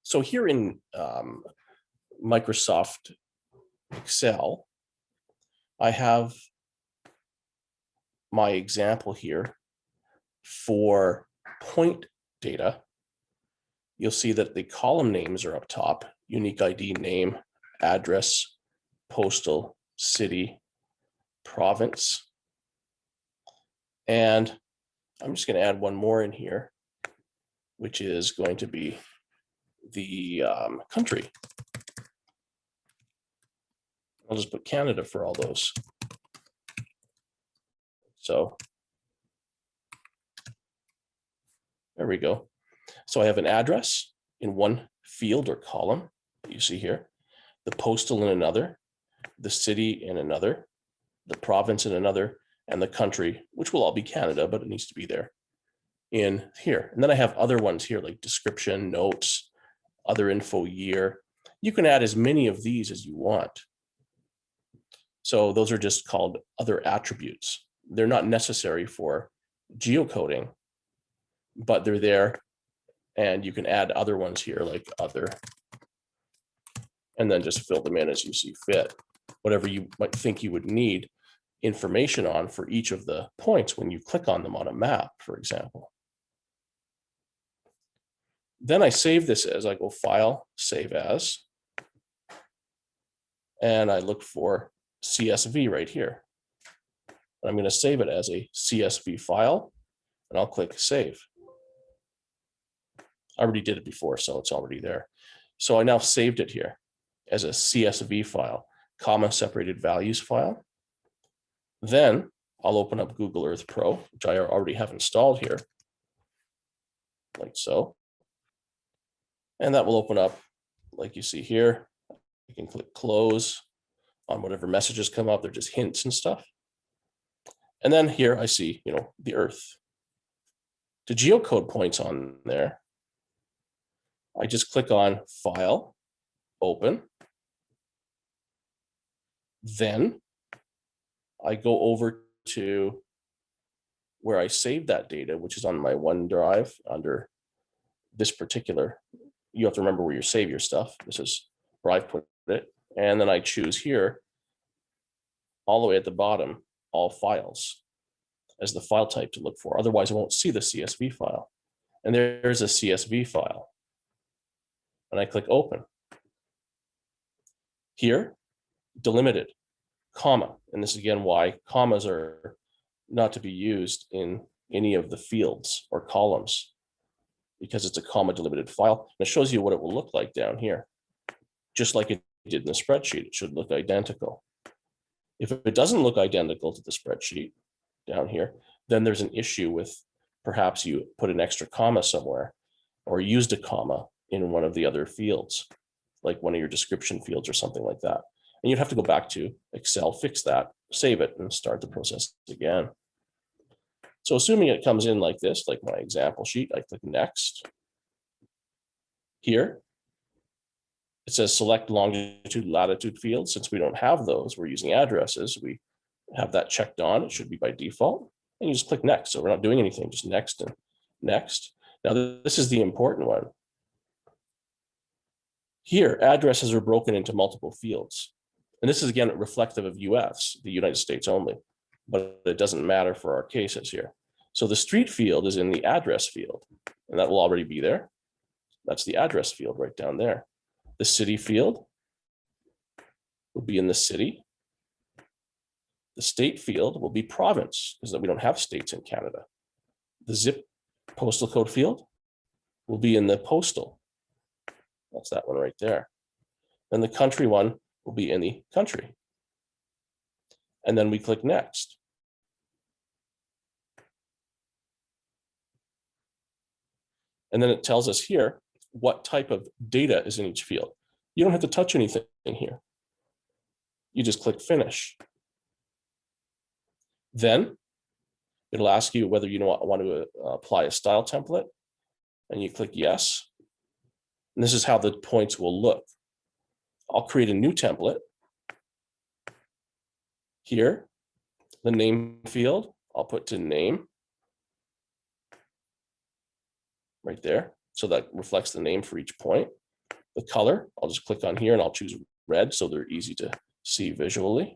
So here in Microsoft Excel, I have my example here for point data. You'll see that the column names are up top: unique ID, name, address, postal, city, province. And I'm just going to add one more in here, which is going to be the country. I'll just put Canada for all those. So there we go. So I have an address in one field or column that you see here, the postal in another, the city in another, the province in another, and the country, which will all be Canada, but it needs to be there in here. And then I have other ones here like description, notes, other info, year. You can add as many of these as you want. So those are just called other attributes. They're not necessary for geocoding, but they're there, and you can add other ones here like other, and then just fill them in as you see fit, whatever you might think you would need information on for each of the points when you click on them on a map, for example. Then I save this as I go File, Save As, and I look for CSV right here. I'm going to save it as a CSV file, and I'll click Save. I already did it before, so it's already there. So I now saved it here as a CSV file, comma separated values file. Then I'll open up Google Earth Pro, which I already have installed here, like so. And that will open up like you see here. You can click close on whatever messages come up. They're just hints and stuff. And then here I see, the Earth. To geocode points on there, I just click on File, Open. Then I go over to where I saved that data, which is on my OneDrive under this particular. You have to remember where you save your stuff. This is where I've put it. And then I choose here, all the way at the bottom, all files as the file type to look for. Otherwise, I won't see the CSV file. And there's a CSV file. And I click Open. Here, delimited, comma. And this is again why commas are not to be used in any of the fields or columns, because it's a comma delimited file. And it shows you what it will look like down here. Just like it did in the spreadsheet, it should look identical. If it doesn't look identical to the spreadsheet down here, then there's an issue with perhaps you put an extra comma somewhere or used a comma in one of the other fields, like one of your description fields or something like that. And you'd have to go back to Excel, fix that, save it, and start the process again. So assuming it comes in like this, like my example sheet, I click Next. Here, it says select longitude, latitude fields. Since we don't have those, we're using addresses. We have that checked on. It should be by default. And you just click Next. So we're not doing anything, just Next and Next. Now, this is the important one. Here, addresses are broken into multiple fields. And this is, again, reflective of US, the United States only. But it doesn't matter for our cases here. So the street field is in the address field, and that will already be there. That's the address field right down there. The city field will be in the city. The state field will be province, because we don't have states in Canada. The zip postal code field will be in the postal. That's that one right there. And the country one will be in the country. And then we click Next. And then it tells us here what type of data is in each field. You don't have to touch anything here. You just click Finish. Then it'll ask you whether you want to apply a style template, and you click Yes. And this is how the points will look. I'll create a new template. Here, the name field, I'll put to name right there. So that reflects the name for each point. The color, I'll just click on here and I'll choose red so they're easy to see visually.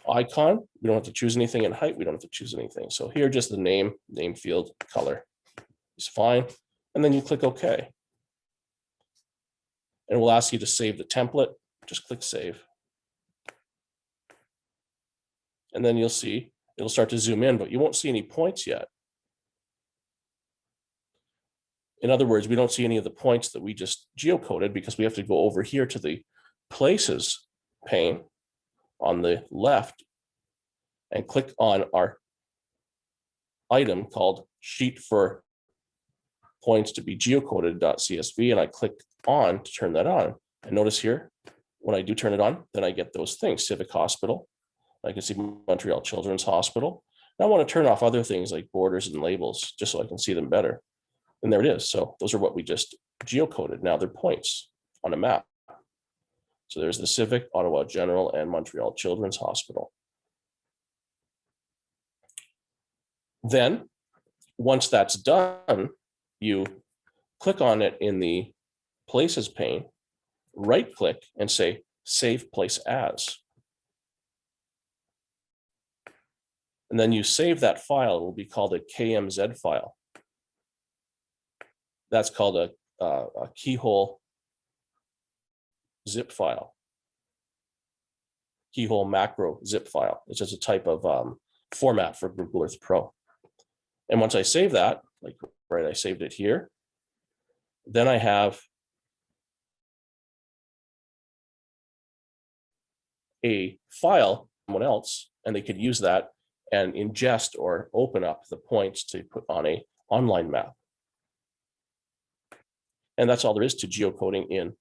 Icon, we don't have to choose anything, in height, we don't have to choose anything. So here, just the name field, color is fine. And then you click OK. And we'll ask you to save the template. Just click save. And then you'll see it'll start to zoom in, but you won't see any points yet. In other words, we don't see any of the points that we just geocoded because we have to go over here to the places pane on the left and click on our item called sheet for points to be geocoded.csv, and I click on to turn that on. And notice here, when I do turn it on, then I get those things: Civic Hospital. I can see Montreal Children's Hospital. And I want to turn off other things like borders and labels just so I can see them better. And there it is. So those are what we just geocoded. Now they're points on a map. So there's the Civic, Ottawa General, and Montreal Children's Hospital. Then, once that's done, you click on it in the Places pane, right-click, and say Save Place As. And then you save that file. It will be called a KMZ file. That's called a keyhole zip file. Keyhole macro zip file. It's just a type of format for Google Earth Pro. And once I save that, like right, I saved it here, then I have a file, someone else, and they could use that and ingest or open up the points to put on an online map. And that's all there is to geocoding in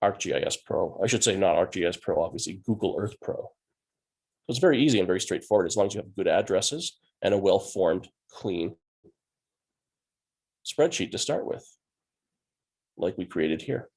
ArcGIS Pro. I should say not ArcGIS Pro, obviously Google Earth Pro. So it's very easy and very straightforward as long as you have good addresses and a well-formed, clean spreadsheet to start with, like we created here.